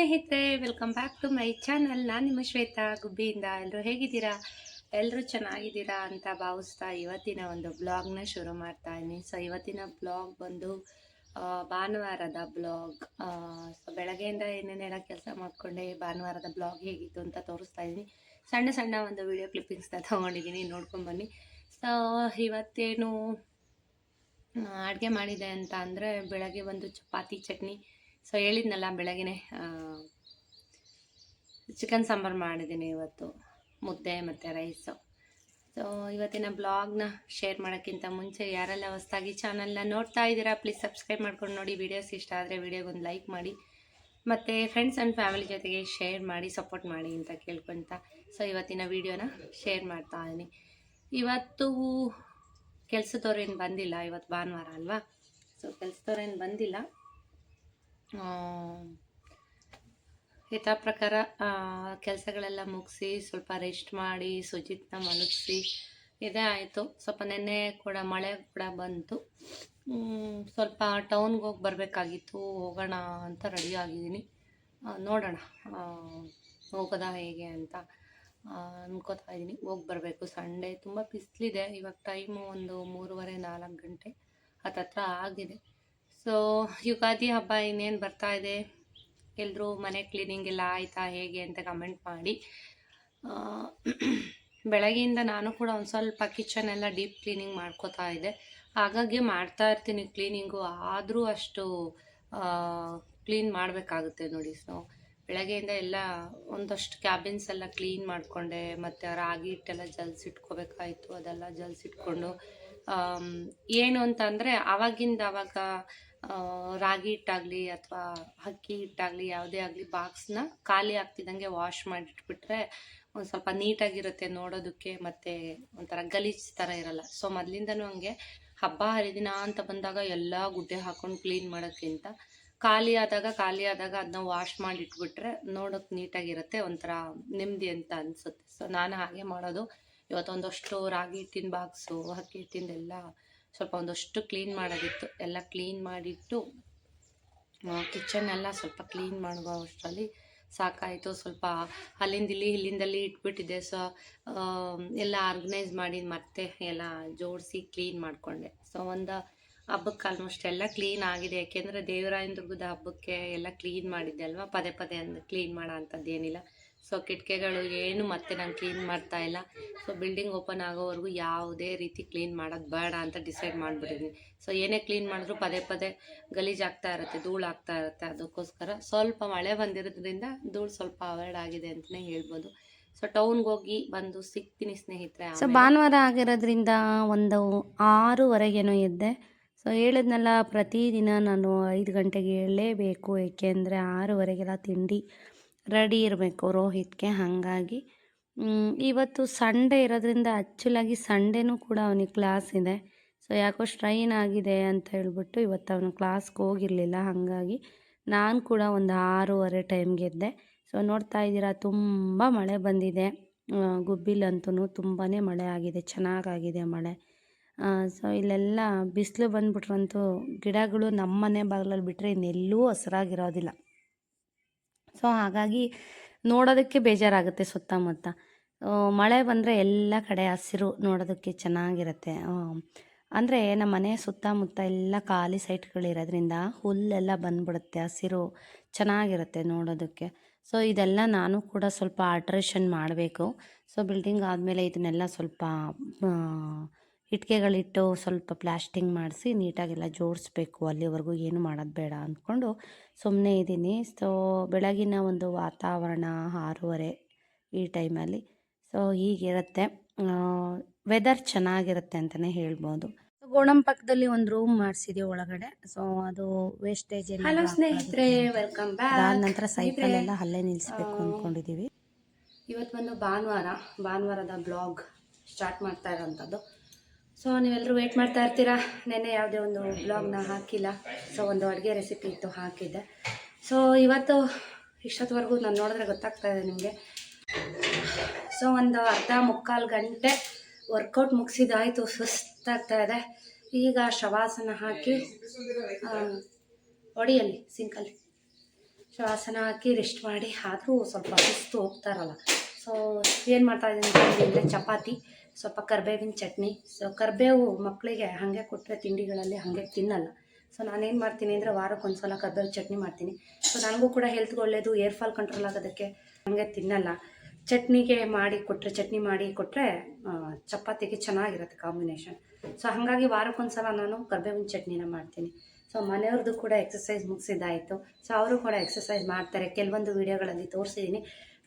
ಸ್ನೇಹಿತರೆ, welcome back to my channel. ನಾನು ನಿಮ್ಮ ಶ್ವೇತಾ ಗುಬ್ಬಿಯಿಂದ. ಎಲ್ಲರೂ ಹೇಗಿದ್ದೀರಾ? ಎಲ್ಲರೂ ಚೆನ್ನಾಗಿದ್ದೀರಾ ಅಂತ ಭಾವಿಸ್ತಾ ಇವತ್ತಿನ ಒಂದು ಬ್ಲಾಗ್ನ ಶುರು ಮಾಡ್ತಾ ಇದ್ದೀನಿ. ಸೊ ಇವತ್ತಿನ ಬ್ಲಾಗ್ ಬಂದು ಭಾನುವಾರದ ಬ್ಲಾಗ್. ಸೊ ಬೆಳಗ್ಗೆಯಿಂದ ಏನೇನೆಲ್ಲ ಕೆಲಸ ಮಾಡಿಕೊಂಡೆ, ಭಾನುವಾರದ ಬ್ಲಾಗ್ ಹೇಗಿತ್ತು ಅಂತ ತೋರಿಸ್ತಾ ಇದ್ದೀನಿ. ಸಣ್ಣ ಸಣ್ಣ ಒಂದು ವಿಡಿಯೋ ಕ್ಲಿಪ್ಪಿಂಗ್ಸ್ನ ತೊಗೊಂಡಿದ್ದೀನಿ, ನೋಡ್ಕೊಂಡ್ಬನ್ನಿ. ಸೊ ಇವತ್ತೇನು ಅಡುಗೆ ಮಾಡಿದೆ ಅಂತ ಅಂದರೆ, ಬೆಳಗ್ಗೆ ಒಂದು ಚಪಾತಿ ಚಟ್ನಿ. ಸೊ ಹೇಳಿದ್ನಲ್ಲ ಬೆಳಗ್ಗೆನೆ ಚಿಕನ್ ಸಾಂಬಾರು ಮಾಡಿದ್ದೀನಿ ಇವತ್ತು, ಮುದ್ದೆ ಮತ್ತು ರೈಸು. ಸೊ ಇವತ್ತಿನ ಬ್ಲಾಗ್ನ ಶೇರ್ ಮಾಡೋಕ್ಕಿಂತ ಮುಂಚೆ ಯಾರೆಲ್ಲ ಹೊಸದಾಗಿ ಚಾನಲ್ನ ನೋಡ್ತಾ ಇದ್ದೀರಾ, ಪ್ಲೀಸ್ ಸಬ್ಸ್ಕ್ರೈಬ್ ಮಾಡ್ಕೊಂಡು ನೋಡಿ. ವೀಡಿಯೋಸ್ ಇಷ್ಟ ಆದರೆ ವೀಡಿಯೋಗೊಂದು ಲೈಕ್ ಮಾಡಿ, ಮತ್ತು ಫ್ರೆಂಡ್ಸ್ ಆ್ಯಂಡ್ ಫ್ಯಾಮಿಲಿ ಜೊತೆಗೆ ಶೇರ್ ಮಾಡಿ, ಸಪೋರ್ಟ್ ಮಾಡಿ ಅಂತ ಕೇಳ್ಕೊತ ಸೊ ಇವತ್ತಿನ ವೀಡಿಯೋನ ಶೇರ್ ಮಾಡ್ತಾ ಇದ್ದೀನಿ. ಇವತ್ತು ಕೆಲಸದವ್ರೇನು ಬಂದಿಲ್ಲ, ಇವತ್ತು ಭಾನುವಾರ ಅಲ್ವಾ. ಸೊ ಕೆಲಸದವ್ರೇನು ಬಂದಿಲ್ಲ. ಯಥಾ ಪ್ರಕಾರ ಕೆಲಸಗಳೆಲ್ಲ ಮುಗಿಸಿ ಸ್ವಲ್ಪ ರೆಸ್ಟ್ ಮಾಡಿ ಸುಜಿತ್ನ ಮಲಗಿಸಿ ಇದೇ ಆಯಿತು. ಸ್ವಲ್ಪ ನೆನ್ನೆ ಕೂಡ ಮಳೆ ಕೂಡ ಬಂತು. ಸ್ವಲ್ಪ ಟೌನ್ಗೆ ಹೋಗಿ ಬರಬೇಕಾಗಿತ್ತು, ಹೋಗೋಣ ಅಂತ ರೆಡಿ ಆಗಿದ್ದೀನಿ. ನೋಡೋಣ ಹೋಗೋದಾ ಹೇಗೆ ಅಂತ ಅನ್ಕೋತಾ ಇದ್ದೀನಿ. ಹೋಗಿ ಬರಬೇಕು. ಸಂಡೇ ತುಂಬ ಬಿಸಿಲಿದೆ. ಇವಾಗ ಟೈಮು ಒಂದು 3:30-4 ಗಂಟೆ ಹತ್ತತ್ರ ಆಗಿದೆ. ಸೊ ಯುಗಾದಿ ಹಬ್ಬ ಇನ್ನೇನು ಬರ್ತಾ ಇದೆ. ಎಲ್ಲರೂ ಮನೆ ಕ್ಲೀನಿಂಗ್ ಎಲ್ಲ ಆಯಿತಾ ಹೇಗೆ ಅಂತ ಕಮೆಂಟ್ ಮಾಡಿ. ಬೆಳಗ್ಗೆಯಿಂದ ನಾನು ಕೂಡ ಒಂದು ಸ್ವಲ್ಪ ಕಿಚನ್ ಎಲ್ಲ ಡೀಪ್ ಕ್ಲೀನಿಂಗ್ ಮಾಡ್ಕೋತಾ ಇದ್ದೆ. ಹಾಗಾಗಿ ಮಾಡ್ತಾ ಇರ್ತೀನಿ ಕ್ಲೀನಿಂಗು, ಆದರೂ ಅಷ್ಟು ಕ್ಲೀನ್ ಮಾಡಬೇಕಾಗುತ್ತೆ ನೋಡಿ. ಸೊ ಬೆಳಗ್ಗೆಯಿಂದ ಎಲ್ಲ ಒಂದಷ್ಟು ಕ್ಯಾಬಿನ್ಸ್ ಎಲ್ಲ ಕ್ಲೀನ್ ಮಾಡಿಕೊಂಡೆ, ಮತ್ತು ರಾಗಿ ಹಿಟ್ಟೆಲ್ಲ ಜಲ್ಸಿಟ್ಕೋಬೇಕಾಯಿತು. ಅದೆಲ್ಲ ಜಲ್ಸಿಟ್ಕೊಂಡು ಏನು ಅಂತ ಅಂದರೆ, ಆವಾಗಿಂದ ಆವಾಗ ರಾಗಿ ಹಿಟ್ಟಾಗಲಿ ಅಥವಾ ಅಕ್ಕಿ ಹಿಟ್ಟಾಗಲಿ ಯಾವುದೇ ಆಗಲಿ ಬಾಕ್ಸ್ನ ಖಾಲಿ ಆಗ್ತಿದ್ದಂಗೆ ವಾಶ್ ಮಾಡಿಟ್ಬಿಟ್ರೆ ಒಂದು ಸ್ವಲ್ಪ ನೀಟಾಗಿರುತ್ತೆ ನೋಡೋದಕ್ಕೆ, ಮತ್ತು ಒಂಥರ ಗಲೀಜು ಥರ ಇರಲ್ಲ. ಸೊ ಮೊದಲಿಂದನೂ ಹಂಗೆ ಹಬ್ಬ ಹರಿದಿನ ಅಂತ ಬಂದಾಗ ಎಲ್ಲ ಗುಡ್ಡೆ ಹಾಕ್ಕೊಂಡು ಕ್ಲೀನ್ ಮಾಡೋಕ್ಕಿಂತ ಖಾಲಿ ಆದಾಗ ಅದನ್ನ ವಾಶ್ ಮಾಡಿ ಇಟ್ಬಿಟ್ರೆ ನೋಡೋಕೆ ನೀಟಾಗಿರುತ್ತೆ, ಒಂಥರ ನೆಮ್ಮದಿ ಅಂತ ಅನಿಸುತ್ತೆ. ಸೊ ನಾನು ಹಾಗೆ ಮಾಡೋದು. ಇವತ್ತೊಂದಷ್ಟು ರಾಗಿ ಹಿಟ್ಟಿನ ಬಾಕ್ಸು, ಅಕ್ಕಿ ಹಿಟ್ಟಿಂದೆಲ್ಲ ಸ್ವಲ್ಪ ಒಂದಷ್ಟು ಕ್ಲೀನ್ ಮಾಡೋದಿತ್ತು. ಎಲ್ಲ ಕ್ಲೀನ್ ಮಾಡಿಟ್ಟು ಕಿಚನ್ ಎಲ್ಲ ಸ್ವಲ್ಪ ಕ್ಲೀನ್ ಮಾಡುವ ಅಷ್ಟರಲ್ಲಿ ಸಾಕಾಯಿತು. ಸ್ವಲ್ಪ ಇಲ್ಲಿಂದಲ್ಲಿ ಇಟ್ಬಿಟ್ಟಿದ್ದೆ. ಸೊ ಎಲ್ಲ ಆರ್ಗನೈಸ್ ಮಾಡಿ ಮತ್ತೆ ಎಲ್ಲ ಜೋಡಿಸಿ ಕ್ಲೀನ್ ಮಾಡಿಕೊಂಡೆ. ಸೊ ಒಂದು ಹಬ್ಬಕ್ಕೆ ಆಲ್ಮೋಸ್ಟ್ ಎಲ್ಲ ಕ್ಲೀನ್ ಆಗಿದೆ. ಯಾಕೆಂದರೆ ದೇವರಾಯನ ದುರ್ಗದ ಹಬ್ಬಕ್ಕೆ ಎಲ್ಲ ಕ್ಲೀನ್ ಮಾಡಿದ್ದೆ ಅಲ್ವಾ. ಪದೇ ಕ್ಲೀನ್ ಮಾಡೋ ಅಂಥದ್ದು ಏನಿಲ್ಲ. ಸೊ ಕಿಟಕಿಗಳು ಏನು ಮತ್ತೆ ನಾನು ಕ್ಲೀನ್ ಮಾಡ್ತಾ ಇಲ್ಲ. ಸೊ ಬಿಲ್ಡಿಂಗ್ ಓಪನ್ ಆಗೋವರೆಗೂ ಯಾವುದೇ ರೀತಿ ಕ್ಲೀನ್ ಮಾಡೋದು ಬೇಡ ಅಂತ ಡಿಸೈಡ್ ಮಾಡಿಬಿಟ್ಟಿದ್ದೀನಿ. ಸೊ ಏನೇ ಕ್ಲೀನ್ ಮಾಡಿದ್ರೂ ಪದೇ ಗಲೀಜಾಗ್ತಾ ಇರುತ್ತೆ, ಧೂಳಾಗ್ತಾ ಇರುತ್ತೆ. ಅದಕ್ಕೋಸ್ಕರ ಸ್ವಲ್ಪ ಮಳೆ ಬಂದಿರೋದ್ರಿಂದ ಧೂಳು ಸ್ವಲ್ಪ ಅವಾಯ್ಡ್ ಆಗಿದೆ ಅಂತಲೇ ಹೇಳ್ಬೋದು. ಸೊ ಟೌನ್ಗೆ ಹೋಗಿ ಬಂದು ಸಿಗ್ತೀನಿ ಸ್ನೇಹಿತರೆ. ಸೊ ಭಾನುವಾರ ಆಗಿರೋದ್ರಿಂದ ಒಂದು 6:30 ಎದ್ದೆ. ಸೊ ಹೇಳಿದ್ನಲ್ಲ, ಪ್ರತಿದಿನ ನಾನು 5 ಗಂಟೆಗೆ ಏಳಲೇಬೇಕು. ಏಕೆಂದರೆ 6:30 ತಿಂಡಿ ರೆಡಿ ಇರಬೇಕು ರೋಹಿತ್ಗೆ. ಹಾಗಾಗಿ ಇವತ್ತು ಸಂಡೇ ಇರೋದ್ರಿಂದ ಆ್ಯಕ್ಚುಲಾಗಿ ಸಂಡೇನೂ ಕೂಡ ಅವನಿಗೆ ಕ್ಲಾಸ್ ಇದೆ. ಸೊ ಯಾಕೋ ಸ್ಟ್ರೈನ್ ಆಗಿದೆ ಅಂತ ಹೇಳ್ಬಿಟ್ಟು ಇವತ್ತು ಅವನು ಕ್ಲಾಸ್ಗೆ ಹೋಗಿರಲಿಲ್ಲ. ಹಾಗಾಗಿ ನಾನು ಕೂಡ ಒಂದು 6:30 ಟೈಮ್ಗೆ ಎದ್ದೆ. ಸೊ ನೋಡ್ತಾ ಇದ್ದೀರಾ, ತುಂಬ ಮಳೆ ಬಂದಿದೆ. ಗುಬ್ಬಿಲಂತೂ ತುಂಬಾ ಮಳೆ ಆಗಿದೆ, ಚೆನ್ನಾಗಾಗಿದೆ ಮಳೆ. ಸೊ ಇಲ್ಲೆಲ್ಲ ಬಿಸಿಲು ಬಂದ್ಬಿಟ್ರಂತೂ ಗಿಡಗಳು ನಮ್ಮ ಮನೆ ಬಾಗಿಲಲ್ಲಿ ಬಿಟ್ಟರೆ ಇನ್ನೆಲ್ಲೂ ಹಸಿರಾಗಿರೋದಿಲ್ಲ. ಸೊ ಹಾಗಾಗಿ ನೋಡೋದಕ್ಕೆ ಬೇಜಾರಾಗುತ್ತೆ ಸುತ್ತಮುತ್ತ. ಮಳೆ ಬಂದರೆ ಎಲ್ಲ ಕಡೆ ಹಸಿರು ನೋಡೋದಕ್ಕೆ ಚೆನ್ನಾಗಿರುತ್ತೆ. ಅಂದರೆ ನಮ್ಮ ಮನೆ ಸುತ್ತಮುತ್ತ ಎಲ್ಲ ಖಾಲಿ ಸೈಟ್ಗಳಿರೋದ್ರಿಂದ ಹುಲ್ಲೆಲ್ಲ ಬಂದ್ಬಿಡುತ್ತೆ, ಹಸಿರು ಚೆನ್ನಾಗಿರುತ್ತೆ ನೋಡೋದಕ್ಕೆ. ಸೊ ಇದೆಲ್ಲ ನಾನು ಕೂಡ ಸ್ವಲ್ಪ ಆಲ್ಟ್ರೇಷನ್ ಮಾಡಬೇಕು. ಸೊ ಬಿಲ್ಡಿಂಗ್ ಆದಮೇಲೆ ಇದನ್ನೆಲ್ಲ ಸ್ವಲ್ಪ ಇಟ್ಟಿಗೆಗಳಿಟ್ಟು ಸ್ವಲ್ಪ ಪ್ಲಾಸ್ಟಿಂಗ್ ಮಾಡಿಸಿ ನೀಟಾಗೆಲ್ಲ ಜೋಡಿಸ್ಬೇಕು. ಅಲ್ಲಿವರೆಗೂ ಏನು ಮಾಡೋದು ಬೇಡ ಅಂದ್ಕೊಂಡು ಸುಮ್ಮನೆ ಇದ್ದೀನಿ. ಸೊ ಬೆಳಗಿನ ಒಂದು ವಾತಾವರಣ 6:30 ಈ ಟೈಮಲ್ಲಿ. ಸೊ ಹೀಗಿರುತ್ತೆ. ವೆದರ್ ಚೆನ್ನಾಗಿರುತ್ತೆ ಅಂತಲೇ ಹೇಳ್ಬೋದು. ಗೋಡಂಬಿ ಪಕ್ಕದಲ್ಲಿ ಒಂದು ರೂಮ್ ಮಾಡಿಸಿದ್ದೀವಿ ಒಳಗಡೆ. ಸೊ ಅದು ವೇಸ್ಟೇಜ್ ಎಲ್ಲ. ಹಲೋ ಸ್ನೇಹಿತರೆ, ವೆಲ್ಕಮ್ ಬ್ಯಾಕ್. ಅದಾದ ನಂತರ ಸೈಕಲ್ ಎಲ್ಲ ಅಲ್ಲೇ ನಿಲ್ಲಿಸ್ಬೇಕು ಅಂದ್ಕೊಂಡಿದ್ದೀವಿ. ಇವತ್ತು ಒಂದು ಭಾನುವಾರದ ಬ್ಲಾಗ್ ಸ್ಟಾರ್ಟ್ ಮಾಡ್ತಾ ಇರೋವಂಥದ್ದು. ಸೊ ನೀವೆಲ್ಲರೂ ವೆಯ್ಟ್ ಮಾಡ್ತಾ ಇರ್ತೀರಾ. ನೆನ್ನೆ ಯಾವುದೇ ಒಂದು ಬ್ಲಾಗ್ನ ಹಾಕಿಲ್ಲ. ಸೊ ಒಂದು ಅಡುಗೆ ರೆಸಿಪಿ ಇತ್ತು, ಹಾಕಿದ್ದೆ. ಸೊ ಇವತ್ತು ಇಷ್ಟೊತ್ತವರೆಗೂ ನಾನು ನೋಡಿದ್ರೆ ಗೊತ್ತಾಗ್ತಾ ಇದೆ ನಿಮಗೆ. ಸೊ ಒಂದು ಅರ್ಧ ಮುಕ್ಕಾಲು ಗಂಟೆ ವರ್ಕೌಟ್ ಮುಗಿಸಿದಾಯಿತು, ಸುಸ್ತಾಗ್ತಾ ಇದೆ. ಈಗ ಶವಾಸನ ಹಾಕಿ ಹೊಡಿಯಲ್ಲಿ ಸಿಂಕಲ್ಲಿ ಶ್ವಾಸನ ಹಾಕಿ ರೆಸ್ಟ್ ಮಾಡಿ, ಆದರೂ ಸ್ವಲ್ಪ ಸುಸ್ತು ಹೋಗ್ತಾರಲ್ಲ. ಸೊ ಏನು ಮಾಡ್ತಾಯಿದ್ದೀನಿ ಅಂದರೆ ಚಪಾತಿ, ಸ್ವಲ್ಪ ಕರಿಬೇವಿನ ಚಟ್ನಿ. ಸೊ ಕರಿಬೇವು ಮಕ್ಕಳಿಗೆ ಹಾಗೆ ಕೊಟ್ಟರೆ ತಿಂಡಿಗಳಲ್ಲಿ ಹಾಗೆ ತಿನ್ನಲ್ಲ. ಸೊ ನಾನೇನು ಮಾಡ್ತೀನಿ ಅಂದರೆ ವಾರಕ್ಕೊಂದು ಸಲ ಕರಿಬೇವು ಚಟ್ನಿ ಮಾಡ್ತೀನಿ. ಸೊ ನನಗೂ ಕೂಡ ಹೆಲ್ತ್ಗೆ ಒಳ್ಳೆಯದು, ಏರ್ ಫಾಲ್ ಕಂಟ್ರೋಲ್ ಆಗೋದಕ್ಕೆ. ಹಾಗೆ ತಿನ್ನಲ್ಲ, ಚಟ್ನಿ ಮಾಡಿ ಕೊಟ್ಟರೆ ಚಪಾತಿಗೆ ಚೆನ್ನಾಗಿರುತ್ತೆ ಕಾಂಬಿನೇಷನ್. ಸೊ ಹಾಗಾಗಿ ವಾರಕ್ಕೊಂದು ಸಲ ನಾನು ಕರಿಬೇವಿನ ಚಟ್ನಿನ ಮಾಡ್ತೀನಿ. ಸೊ ಮನೆಯವ್ರದ್ದು ಕೂಡ ಎಕ್ಸಸೈಸ್ ಮುಗಿಸಿದ್ದಾಯಿತು. ಸೊ ಅವರು ಕೂಡ ಎಕ್ಸಸೈಸ್ ಮಾಡ್ತಾರೆ. ಕೆಲವೊಂದು ವೀಡಿಯೋಗಳಲ್ಲಿ ತೋರಿಸಿದ್ದೀನಿ,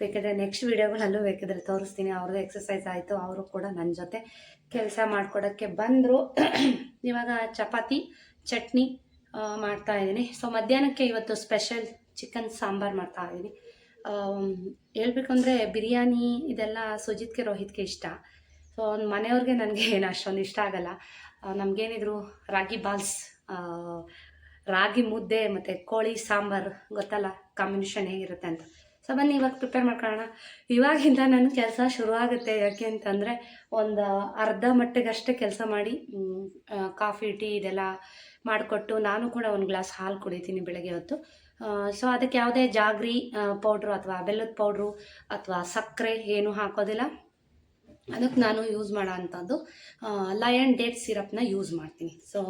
ಬೇಕಾದರೆ ನೆಕ್ಸ್ಟ್ ವೀಡಿಯೋಗಳಲ್ಲೂ ಬೇಕಾದರೆ ತೋರಿಸ್ತೀನಿ. ಅವ್ರದ್ದು ಎಕ್ಸಸೈಸ್ ಆಯಿತು, ಅವರು ಕೂಡ ನನ್ನ ಜೊತೆ ಕೆಲಸ ಮಾಡಿಕೊಡೋಕ್ಕೆ ಬಂದರು. ಇವಾಗ ಚಪಾತಿ ಚಟ್ನಿ ಮಾಡ್ತಾಯಿದ್ದೀನಿ. ಸೊ ಮಧ್ಯಾಹ್ನಕ್ಕೆ ಇವತ್ತು ಸ್ಪೆಷಲ್ ಚಿಕನ್ ಸಾಂಬಾರು ಮಾಡ್ತಾಯಿದ್ದೀನಿ. ಹೇಳ್ಬೇಕಂದ್ರೆ ಬಿರಿಯಾನಿ ಇದೆಲ್ಲ ಸುಜಿತ್ಗೆ ರೋಹಿತ್ಗೆ ಇಷ್ಟ. ಸೊ ಮನೆಯವ್ರಿಗೆ ನನಗೆ ಏನು ಅಷ್ಟೊಂದು ಇಷ್ಟ ಆಗಲ್ಲ. ನಮಗೇನಿದ್ರು ರಾಗಿ ಬಾಲ್ಸ್, ರಾಗಿ ಮುದ್ದೆ ಮತ್ತು ಕೋಳಿ ಸಾಂಬಾರು ಗೊತ್ತಲ್ಲ ಕಾಂಬಿನೇಷನ್ ಹೇಗಿರುತ್ತೆ ಅಂತ. ಸೊ ಬನ್ನಿ ಇವಾಗ ಪ್ರಿಪೇರ್ ಮಾಡ್ಕೊಳ್ಳೋಣ. ಇವಾಗಿಂದ ನನ್ನ ಕೆಲಸ ಶುರುವಾಗುತ್ತೆ. ಯಾಕೆ ಅಂತಂದರೆ ಒಂದು ಅರ್ಧ ಮಟ್ಟಿಗಷ್ಟೇ ಕೆಲಸ ಮಾಡಿ ಕಾಫಿ ಟೀ ಇದೆಲ್ಲ ಮಾಡಿಕೊಟ್ಟು ನಾನು ಕೂಡ ಒಂದು ಗ್ಲಾಸ್ ಹಾಲು ಕುಡಿತೀನಿ ಬೆಳಗ್ಗೆ ಹೊತ್ತು. ಸೊ ಅದಕ್ಕೆ ಯಾವುದೇ ಜಾಗ್ರಿ ಪೌಡ್ರು ಅಥವಾ ಬೆಲ್ಲದ ಪೌಡ್ರು ಅಥವಾ ಸಕ್ಕರೆ ಏನೂ ಹಾಕೋದಿಲ್ಲ. ಅದಕ್ಕೆ ನಾನು ಯೂಸ್ ಮಾಡೋ ಅಂಥದ್ದು ಲಯನ್ ಡೇಟ್ ಸಿರಪ್ನ ಯೂಸ್ ಮಾಡ್ತೀನಿ. ಸೊ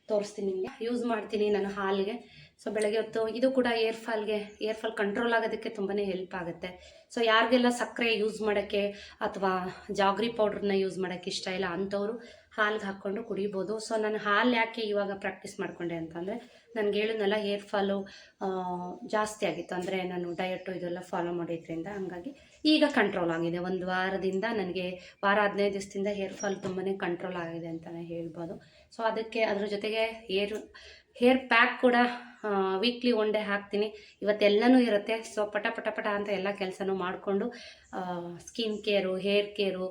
ತೋರಿಸ್ತೀನಿ ನಿಮಗೆ. ಯೂಸ್ ಮಾಡ್ತೀನಿ ನಾನು ಹಾಲಿಗೆ. ಸೊ ಬೆಳಗ್ಗೆ ಹೊತ್ತು ಇದು ಕೂಡ ಏರ್ ಫಾಲ್ ಕಂಟ್ರೋಲ್ ಆಗೋದಕ್ಕೆ ತುಂಬಾ ಹೆಲ್ಪ್ ಆಗುತ್ತೆ. ಸೊ ಯಾರಿಗೆಲ್ಲ ಸಕ್ಕರೆ ಯೂಸ್ ಮಾಡೋಕ್ಕೆ ಅಥವಾ ಜಾಗ್ರಿ ಪೌಡ್ರನ್ನ ಯೂಸ್ ಮಾಡೋಕ್ಕೆ ಇಷ್ಟ ಇಲ್ಲ ಅಂಥವ್ರು ಹಾಲಿಗೆ ಹಾಕ್ಕೊಂಡು ಕುಡಿಬೋದು. ಸೊ ನಾನು ಹಾಲು ಯಾಕೆ ಇವಾಗ ಪ್ರಾಕ್ಟೀಸ್ ಮಾಡಿಕೊಂಡೆ ಅಂತಂದರೆ, ನನಗೆ ಹೇಳಿದ್ನಲ್ಲ ಏರ್ ಫಾಲು ಜಾಸ್ತಿ ಆಗಿತ್ತು. ಅಂದರೆ ನಾನು ಡಯಟು ಇದೆಲ್ಲ ಫಾಲೋ ಮಾಡಿದ್ರಿಂದ ಹಾಗಾಗಿ ಈಗ ಕಂಟ್ರೋಲ್ ಆಗಿದೆ. ಒಂದು ವಾರದಿಂದ ನನಗೆ 15 ದಿವಸದಿಂದ ಹೇರ್ ಫಾಲ್ ತುಂಬಾ ಕಂಟ್ರೋಲ್ ಆಗಿದೆ ಅಂತಲೇ ಹೇಳ್ಬೋದು. ಸೊ ಅದಕ್ಕೆ ಅದ್ರ ಜೊತೆಗೆ ಹೇರ್ ಪ್ಯಾಕ್ ಕೂಡ ವೀಕ್ಲಿ 1 ಡೇ ಹಾಕ್ತೀನಿ. ಇವತ್ತೆಲ್ಲನೂ ಇರುತ್ತೆ. ಸೊ ಪಟ ಅಂತ ಎಲ್ಲ ಕೆಲಸನೂ ಮಾಡಿಕೊಂಡು ಸ್ಕಿನ್ ಕೇರು, ಹೇರ್ ಕೇರು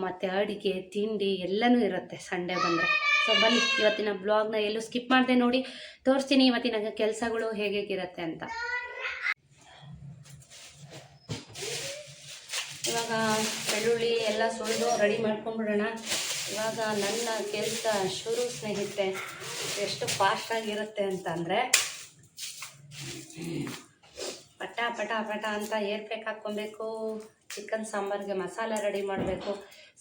ಮತ್ತು ಅಡಿಗೆ ತಿಂಡಿ ಎಲ್ಲನೂ ಇರುತ್ತೆ ಸಂಡೇ ಬಂದರೆ. ಸೊ ಬನ್ನಿ ಇವತ್ತಿನ ಬ್ಲಾಗ್ನ ಎಲ್ಲೂ ಸ್ಕಿಪ್ ಮಾಡಿದೆ ನೋಡಿ, ತೋರಿಸ್ತೀನಿ ಇವತ್ತಿನ ಕೆಲಸಗಳು ಹೇಗಿರುತ್ತೆ ಅಂತ. ಇವಾಗ ಬೆಳ್ಳುಳ್ಳಿ ಎಲ್ಲ ಸುಳಿದು ರೆಡಿ ಮಾಡ್ಕೊಂಡ್ಬಿಡೋಣ. ಇವಾಗ ನನ್ನ ಕೆಲಸ ಶುರು ಸ್ನೇಹಿತರೆ. ಎಷ್ಟು ಫಾಸ್ಟಾಗಿರುತ್ತೆ ಅಂತಂದರೆ ಪಟ ಅಂತ ಏರ್ ಪ್ಯಾಕ್ ಹಾಕ್ಕೊಬೇಕು. ಚಿಕನ್ ಸಾಂಬಾರಿಗೆ ಮಸಾಲೆ ರೆಡಿ ಮಾಡಬೇಕು.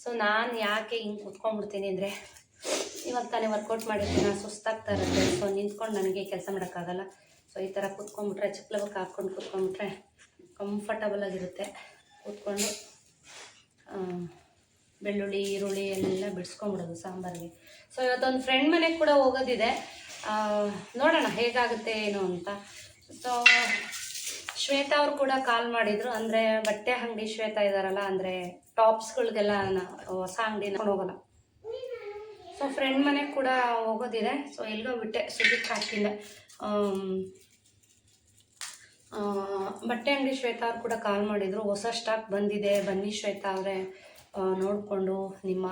ಸೊ ನಾನು ಯಾಕೆ ಹಿಂಗೆ ಕುತ್ಕೊಂಡ್ಬಿಡ್ತೀನಿ ಅಂದರೆ, ಇವಾಗ ತಾನೇ ವರ್ಕೌಟ್ ಮಾಡಿರ್ತೀನಿ, ಸುಸ್ತಾಗ್ತಾ ಇರುತ್ತೆ. ಸೊ ನಿಂತ್ಕೊಂಡು ನನಗೆ ಕೆಲಸ ಮಾಡೋಕ್ಕಾಗಲ್ಲ. ಸೊ ಈ ಥರ ಕೂತ್ಕೊಂಡ್ಬಿಟ್ರೆ ಚಿಕ್ಕಲವಕ್ಕೆ ಹಾಕ್ಕೊಂಡು ಕೂತ್ಕೊಂಡ್ಬಿಟ್ರೆ ಕಂಫರ್ಟಬಲ್ ಆಗಿರುತ್ತೆ. ಕೂತ್ಕೊಂಡು ಬೆಳ್ಳುಳ್ಳಿ ಈರುಳ್ಳಿ ಎಲ್ಲ ಬಿಡಿಸ್ಕೊಂಡ್ಬಿಡೋದು ಸಾಂಬಾರಿಗೆ. ಸೊ ಇವತ್ತೊಂದು ಫ್ರೆಂಡ್ ಮನೆಗೆ ಕೂಡ ಹೋಗೋದಿದೆ, ನೋಡೋಣ ಹೇಗಾಗುತ್ತೆ ಏನು ಅಂತ. ಸೊ ಶ್ವೇತಾ ಅವ್ರು ಕೂಡ ಕಾಲ್ ಮಾಡಿದರು. ಅಂದರೆ ಬಟ್ಟೆ ಅಂಗಡಿ ಶ್ವೇತಾ ಇದ್ದಾರಲ್ಲ, ಅಂದರೆ ಟಾಪ್ಸ್ಗಳಿಗೆಲ್ಲ ಹೊಸ ಅಂಗಡಿ ನೋಡ್ಕೊಂಡು ಹೋಗೋಲ್ಲ. ಸೊ ಫ್ರೆಂಡ್ ಮನೆಗೆ ಕೂಡ ಹೋಗೋದಿದೆ. ಸೊ ಎಲ್ಲಿಗೋ ಬಿಟ್ಟೆ ಸುಜಿತ್ ಹಾಕಿಲ್ಲ. ಬಟ್ಟೆ ಅಂಗಡಿ ಶ್ವೇತಾ ಅವ್ರು ಕೂಡ ಕಾಲ್ ಮಾಡಿದರು. ಹೊಸ ಸ್ಟಾಕ್ ಬಂದಿದೆ, ಬನ್ನಿ ಶ್ವೇತಾ ಅವರೇ, ನೋಡಿಕೊಂಡು ನಿಮ್ಮ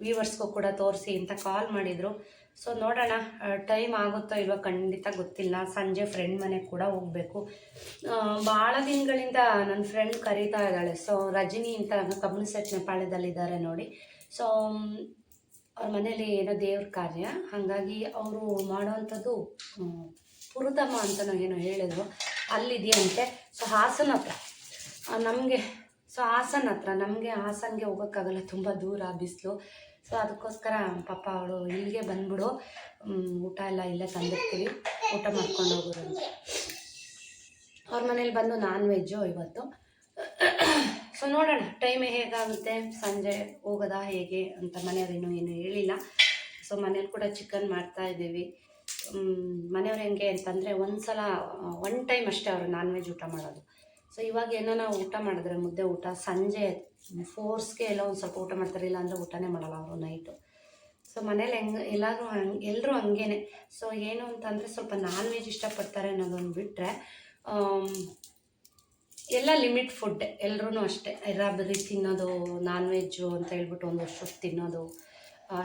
ವ್ಯೂವರ್ಸ್ಗೂ ಕೂಡ ತೋರಿಸಿ ಅಂತ ಕಾಲ್ ಮಾಡಿದರು. ಸೊ ನೋಡೋಣ ಟೈಮ್ ಆಗುತ್ತೋ ಇಲ್ವೋ ಖಂಡಿತ ಗೊತ್ತಿಲ್ಲ. ಸಂಜೆ ಫ್ರೆಂಡ್ ಮನೆಗೆ ಕೂಡ ಹೋಗಬೇಕು. ಭಾಳ ದಿನಗಳಿಂದ ನನ್ನ ಫ್ರೆಂಡ್ ಕರೀತಾ ಇದ್ದಾಳೆ. ಸೊ ರಜನಿ ಅಂತ ಕಬ್ಬಣಸೆಟ್ ನೇಪಾಳದಲ್ಲಿದ್ದಾರೆ ನೋಡಿ. ಸೊ ಅವ್ರ ಮನೇಲಿ ಏನೋ ದೇವ್ರ ಕಾರ್ಯ, ಹಾಗಾಗಿ ಅವರು ಮಾಡೋವಂಥದ್ದು ಪುರುತಮ್ಮ ಅಂತನೋ ಏನೋ ಹೇಳಿದ್ರು, ಅಲ್ಲಿದೆಯಂತೆ. ಸೊ ಹಾಸನ ಹತ್ರ ನಮಗೆ, ನಮಗೆ ಹಾಸನ್ಗೆ ಹೋಗೋಕ್ಕಾಗಲ್ಲ, ತುಂಬ ದೂರ, ಬಿಸಿಲು. ಸೊ ಅದಕ್ಕೋಸ್ಕರ ಪಾಪ ಅವಳು ಇಲ್ಲಿಗೆ ಬಂದ್ಬಿಡು, ಊಟ ಎಲ್ಲ ಇಲ್ಲೇ ತಂದಿರ್ತೀವಿ, ಊಟ ಮಾಡ್ಕೊಂಡು ಹೋಗೋದು ಅಂತ. ಅವ್ರ ಮನೇಲಿ ಬಂದು ನಾನ್ ವೆಜ್ಜು ಇವತ್ತು. ಸೊ ನೋಡೋಣ ಟೈಮ್ ಹೇಗಾಗುತ್ತೆ, ಸಂಜೆ ಹೋಗೋದಾ ಹೇಗೆ ಅಂತ ಮನೆಯವ್ರು ಇನ್ನೂ ಏನು ಹೇಳಿಲ್ಲ. ಸೊ ಮನೇಲಿ ಕೂಡ ಚಿಕನ್ ಮಾಡ್ತಾಯಿದ್ದೀವಿ. ಮನೆಯವ್ರು ಹೆಂಗೆ ಅಂತಂದರೆ ಒನ್ ಟೈಮ್ ಅಷ್ಟೇ ಅವರು ನಾನ್ ವೆಜ್ ಊಟ ಮಾಡೋದು. ಸೊ ಇವಾಗ ಏನೋ ನಾವು ಊಟ ಮಾಡಿದ್ರೆ ಮುದ್ದೆ ಊಟ, ಸಂಜೆ ಫೋರ್ಸ್ಗೆ ಎಲ್ಲ ಒಂದು ಸ್ವಲ್ಪ ಊಟ ಮಾಡ್ತಾರೆ, ಇಲ್ಲ ಅಂದರೆ ಊಟನೇ ಮಾಡಲ್ಲ ಅವರು ನೈಟು. ಸೊ ಮನೇಲಿ ಎಲ್ಲರೂ ಹಂಗೇನೆ. ಸೊ ಏನು ಅಂತಂದರೆ ಸ್ವಲ್ಪ ನಾನ್ ವೆಜ್ ಇಷ್ಟಪಡ್ತಾರೆ ಅನ್ನೋದೊಂದು ಬಿಟ್ಟರೆ ಎಲ್ಲ ಲಿಮಿಟ್ ಫುಡ್, ಎಲ್ಲರೂ ಅಷ್ಟೇ. ಬರೀ ತಿನ್ನೋದು ನಾನ್ ವೆಜ್ಜು ಅಂತ ಹೇಳ್ಬಿಟ್ಟು ಒಂದು ವರ್ಷಕ್ಕೆ ತಿನ್ನೋದು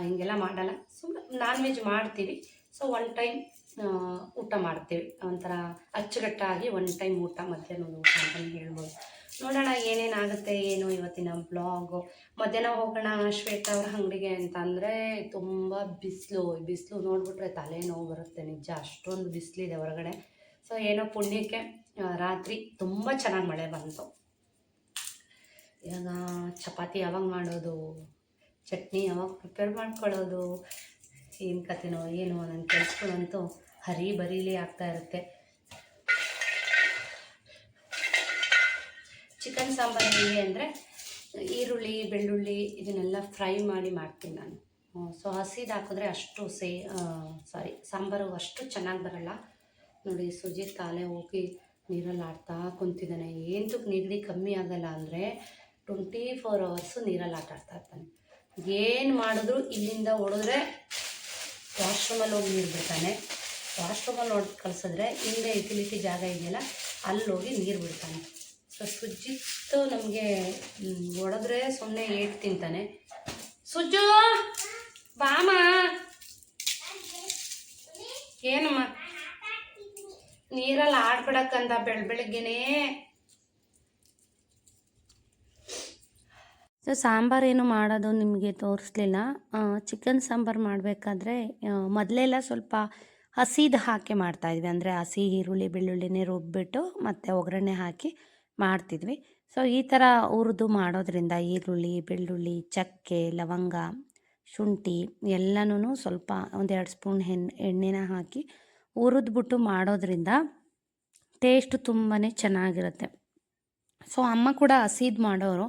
ಹೀಗೆಲ್ಲ ಮಾಡಲ್ಲ. ಸೊ ನಾನ್ ವೆಜ್ ಮಾಡ್ತೀವಿ. ಸೊ 1 ಟೈಮ್ ಊಟ ಮಾಡ್ತೀವಿ, ಒಂಥರ ಅಚ್ಚುಕಟ್ಟಾಗಿ 1 ಟೈಮ್ ಊಟ, ಮಧ್ಯಾಹ್ನದ ಊಟ ಅಂತಲೇ ಹೇಳ್ಬೋದು. ನೋಡೋಣ ಏನೇನಾಗುತ್ತೆ ಏನು ಇವತ್ತಿನ ಬ್ಲಾಗು. ಮಧ್ಯಾಹ್ನ ಹೋಗೋಣ ಶ್ವೇತಾ ಅವ್ರ ಅಂಗಡಿಗೆ ಅಂತಂದರೆ ತುಂಬ ಬಿಸಿಲು ನೋಡಿಬಿಟ್ರೆ ತಲೆನೋವು ಬರುತ್ತೆ ನಿಜ, ಅಷ್ಟೊಂದು ಬಿಸಿಲಿದೆ ಹೊರಗಡೆ. ಸೊ ಏನೋ ಪುಣ್ಯಕ್ಕೆ ರಾತ್ರಿ ತುಂಬ ಚೆನ್ನಾಗಿ ಮಳೆ ಬಂತು. ಇವಾಗ ಚಪಾತಿ ಯಾವಾಗ ಮಾಡೋದು, ಚಟ್ನಿ ಯಾವಾಗ ಪ್ರಿಪೇರ್ ಮಾಡ್ಕೊಳ್ಳೋದು, ಏನು ಕತೆನೋ ಏನೋ ನನ್ನ ಕೆಲಸಗಳಂತೂ ಬರೀಲಿ ಆಗ್ತಾ ಇರುತ್ತೆ. ಚಿಕನ್ ಸಾಂಬಾರು ಹೇಗೆ ಅಂದರೆ ಈರುಳ್ಳಿ ಬೆಳ್ಳುಳ್ಳಿ ಇದನ್ನೆಲ್ಲ ಫ್ರೈ ಮಾಡಿ ಮಾಡ್ತೀನಿ ನಾನು. ಸೊ ಹಸಿದು ಹಾಕಿದ್ರೆ ಅಷ್ಟು ಸಾಂಬಾರು ಅಷ್ಟು ಚೆನ್ನಾಗಿ ಬರಲ್ಲ. ನೋಡಿ ಸುಜಿತ್ ತಾಲೆ ಹೋಗಿ ನೀರಲ್ಲಿ ಆಡ್ತಾ ಕುಂತಿದ್ದಾನೆ. ಏನಕ್ಕೆ ನೆಗಡಿ ಕಮ್ಮಿ ಆಗಲ್ಲ ಅಂದರೆ 24 hours ನೀರಲ್ಲಿ ಆಟ ಆಡ್ತಾ ಇರ್ತಾನೆ. ಏನು ಮಾಡಿದ್ರು ಇಲ್ಲಿಂದ ಹೊಡೆದ್ರೆ ವಾಶ್ರೂಮಲ್ಲಿ ಹೋಗಿ ನೀರು ಬಿಡ್ತಾನೆ. ವಾಶ್ರೂಮಲ್ಲಿ ಹೊಡೆದು ಕಳಿಸಿದ್ರೆ ಹಿಂದೆ ಯುಟಿಲಿಟಿ ಜಾಗ ಇದೆಯಲ್ಲ ಅಲ್ಲಿ ಹೋಗಿ ನೀರು ಬಿಡ್ತಾನೆ. ಸೊ ಸುಜಿತ್ತು ನಮಗೆ ಹೊಡೆದ್ರೆ ಸುಮ್ಮನೆ ಏಟ್ ತಿಂತಾನೆ. ಸುಜ್ಜು ಬಾಮ, ಏನಮ್ಮ ನೀರಲ್ಲಿ ಆಡ್ಬಿಡಕ್ಕಂದ ಬೆಳಗ್ಗೆನೇ. ಸೊ ಸಾಂಬಾರೇನು ಮಾಡೋದು ನಿಮಗೆ ತೋರಿಸ್ಲಿಲ್ಲ. ಚಿಕನ್ ಸಾಂಬಾರು ಮಾಡಬೇಕಾದ್ರೆ ಮೊದಲೆಲ್ಲ ಸ್ವಲ್ಪ ಹಸಿದು ಹಾಕಿ ಮಾಡ್ತಾಯಿದ್ವಿ. ಅಂದರೆ ಹಸಿ ಈರುಳ್ಳಿ ಬೆಳ್ಳುಳ್ಳಿನೇ ರುಬ್ಬಿಬಿಟ್ಟು ಮತ್ತು ಒಗ್ಗರಣೆ ಹಾಕಿ ಮಾಡ್ತಿದ್ವಿ. ಸೊ ಈ ಥರ ಹುರಿದು ಮಾಡೋದ್ರಿಂದ ಈರುಳ್ಳಿ ಬೆಳ್ಳುಳ್ಳಿ ಚಕ್ಕೆ ಲವಂಗ ಶುಂಠಿ ಎಲ್ಲನೂ ಸ್ವಲ್ಪ 1-2 ಸ್ಪೂನ್ ಎಣ್ಣೆನ ಹಾಕಿ ಹುರಿದ್ಬಿಟ್ಟು ಮಾಡೋದ್ರಿಂದ ಟೇಸ್ಟು ತುಂಬಾ ಚೆನ್ನಾಗಿರುತ್ತೆ. ಸೊ ಅಮ್ಮ ಕೂಡ ಹಸಿದು ಮಾಡೋರು.